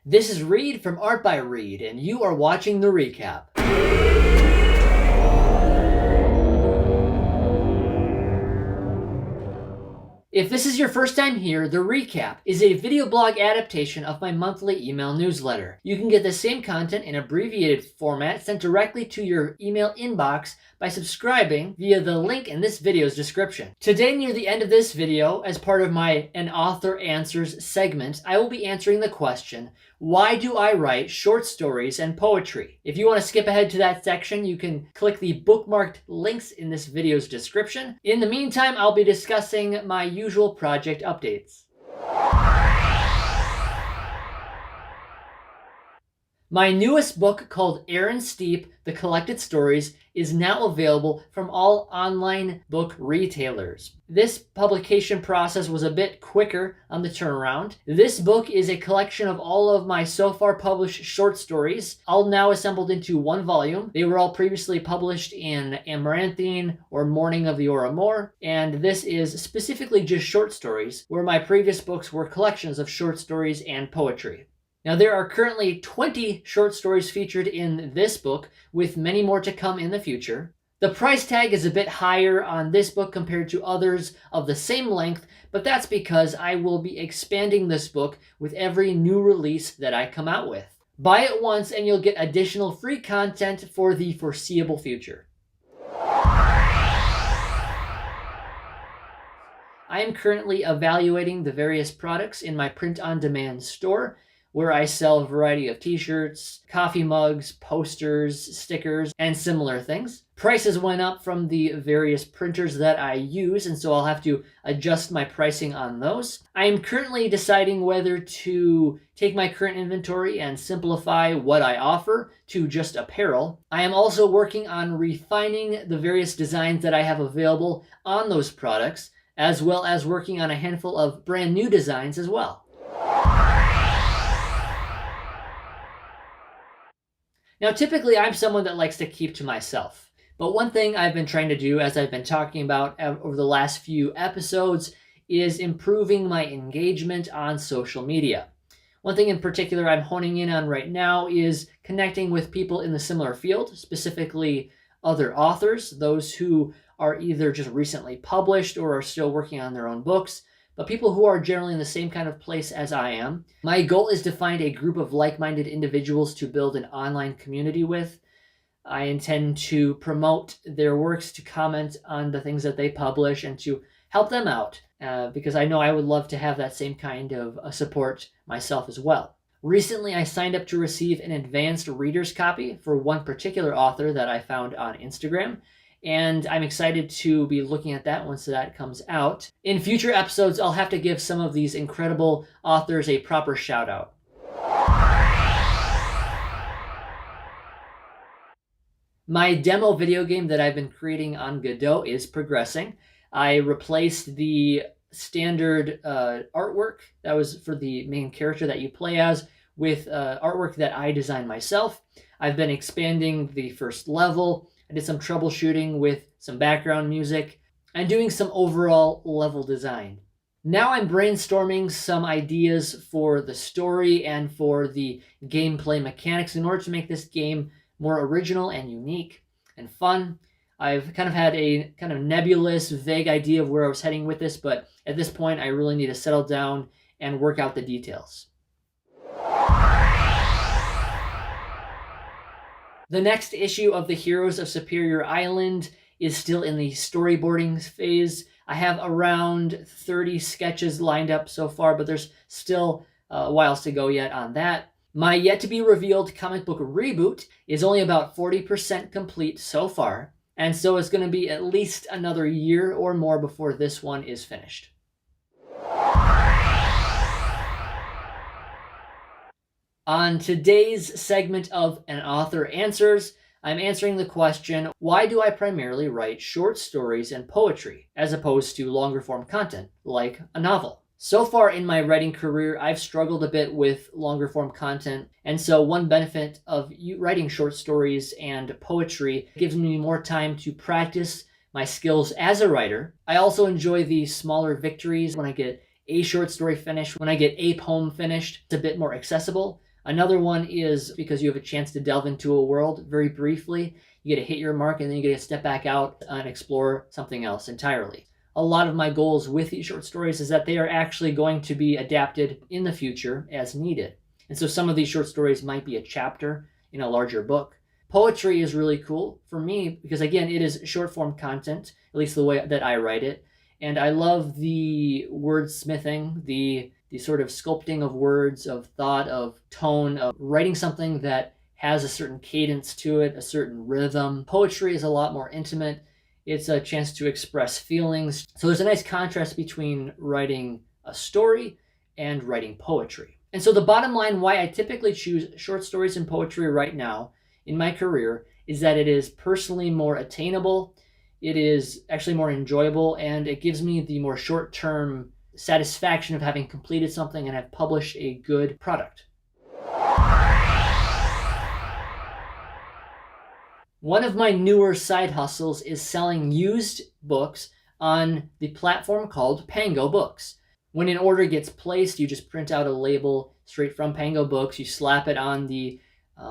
This is Reed from Art by Reed, and you are watching the recap. If this is your first time here, The Recap is a video blog adaptation of my monthly email newsletter. You can get the same content in abbreviated format sent directly to your email inbox by subscribing via the link in this video's description. Today, near the end of this video, as part of my An Author Answers segment, I will be answering the question, why do I write short stories and poetry? If you want to skip ahead to that section, you can click the bookmarked links in this video's description. In the meantime, I'll be discussing my usual project updates. My newest book, called Aaron Steep, The Collected Stories, is now available from all online book retailers. This publication process was a bit quicker on the turnaround. This book is a collection of all of my so far published short stories, all now assembled into one volume. They were all previously published in Amaranthine or Morning of the Aurora, and this is specifically just short stories, where my previous books were collections of short stories and poetry. Now, there are currently 20 short stories featured in this book, with many more to come in the future. The price tag is a bit higher on this book compared to others of the same length, but that's because I will be expanding this book with every new release that I come out with. Buy it once and you'll get additional free content for the foreseeable future. I am currently evaluating the various products in my print-on-demand store, where I sell a variety of t-shirts, coffee mugs, posters, stickers, and similar things. Prices went up from the various printers that I use, and so I'll have to adjust my pricing on those. I am currently deciding whether to take my current inventory and simplify what I offer to just apparel. I am also working on refining the various designs that I have available on those products, as well as working on a handful of brand new designs as well. Now, typically, I'm someone that likes to keep to myself. But one thing I've been trying to do, as I've been talking about over the last few episodes, is improving my engagement on social media. One thing in particular I'm honing in on right now is connecting with people in the similar field, specifically other authors, those who are either just recently published or are still working on their own books, but people who are generally in the same kind of place as I am. My goal is to find a group of like-minded individuals to build an online community with. I intend to promote their works, to comment on the things that they publish, and to help them out, because I know I would love to have that same kind of support myself as well. Recently, I signed up to receive an advanced reader's copy for one particular author that I found on Instagram, and I'm excited to be looking at that once that comes out. In future episodes, I'll have to give some of these incredible authors a proper shout out. My demo video game that I've been creating on Godot is progressing. I replaced the standard artwork that was for the main character that you play as with artwork that I designed myself. I've been expanding the first level. I did some troubleshooting with some background music and doing some overall level design. Now I'm brainstorming some ideas for the story and for the gameplay mechanics in order to make this game more original and unique and fun. I've kind of had a kind of nebulous, vague idea of where I was heading with this, but at this point I really need to settle down and work out the details. The next issue of the Heroes of Superior Island is still in the storyboarding phase. I have around 30 sketches lined up so far, but there's still a while to go yet on that. My yet-to-be-revealed comic book reboot is only about 40% complete so far, and so it's going to be at least another year or more before this one is finished. On today's segment of An Author Answers, I'm answering the question, why do I primarily write short stories and poetry, as opposed to longer form content, like a novel? So far in my writing career, I've struggled a bit with longer form content, and so one benefit of writing short stories and poetry gives me more time to practice my skills as a writer. I also enjoy the smaller victories when I get a short story finished, when I get a poem finished. It's a bit more accessible. Another one is because you have a chance to delve into a world very briefly. You get to hit your mark and then you get to step back out and explore something else entirely. A lot of my goals with these short stories is that they are actually going to be adapted in the future as needed. And so some of these short stories might be a chapter in a larger book. Poetry is really cool for me because, again, it is short form content, at least the way that I write it. And I love the wordsmithing, the sort of sculpting of words, of thought, of tone, of writing something that has a certain cadence to it, a certain rhythm. Poetry is a lot more intimate. It's a chance to express feelings. So there's a nice contrast between writing a story and writing poetry. And so the bottom line why I typically choose short stories and poetry right now in my career is that it is personally more attainable, it is actually more enjoyable, and it gives me the more short-term satisfaction of having completed something and have published a good product. One of my newer side hustles is selling used books on the platform called Pango Books. When an order gets placed, you just print out a label straight from Pango Books, you slap it on the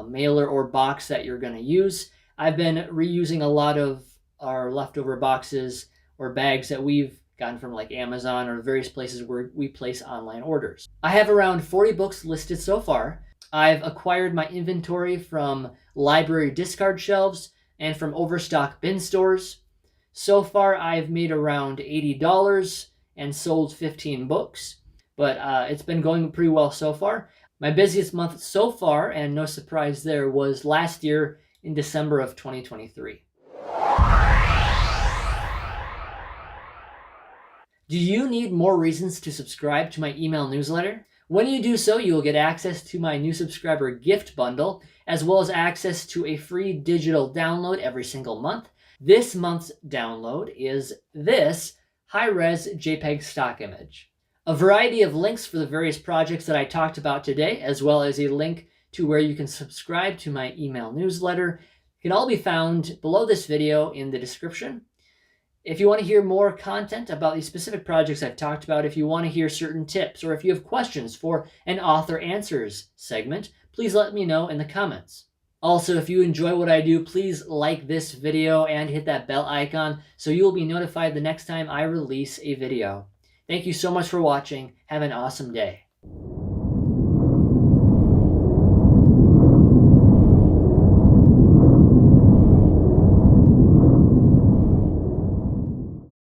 mailer or box that you're going to use. I've been reusing a lot of our leftover boxes or bags that we've gotten from like Amazon or various places where we place online orders. I have around 40 books listed so far. I've acquired my inventory from library discard shelves and from overstock bin stores. So far, I've made around $80 and sold 15 books, but it's been going pretty well so far. My busiest month so far, and no surprise there, was last year in December of 2023. Do you need more reasons to subscribe to my email newsletter? When you do so, you will get access to my new subscriber gift bundle, as well as access to a free digital download every single month. This month's download is this high-res JPEG stock image. A variety of links for the various projects that I talked about today, as well as a link to where you can subscribe to my email newsletter, can all be found below this video in the description. If you want to hear more content about these specific projects I've talked about, if you want to hear certain tips, or if you have questions for an author answers segment, please let me know in the comments. Also, if you enjoy what I do, please like this video and hit that bell icon so you'll be notified the next time I release a video. Thank you so much for watching. Have an awesome day.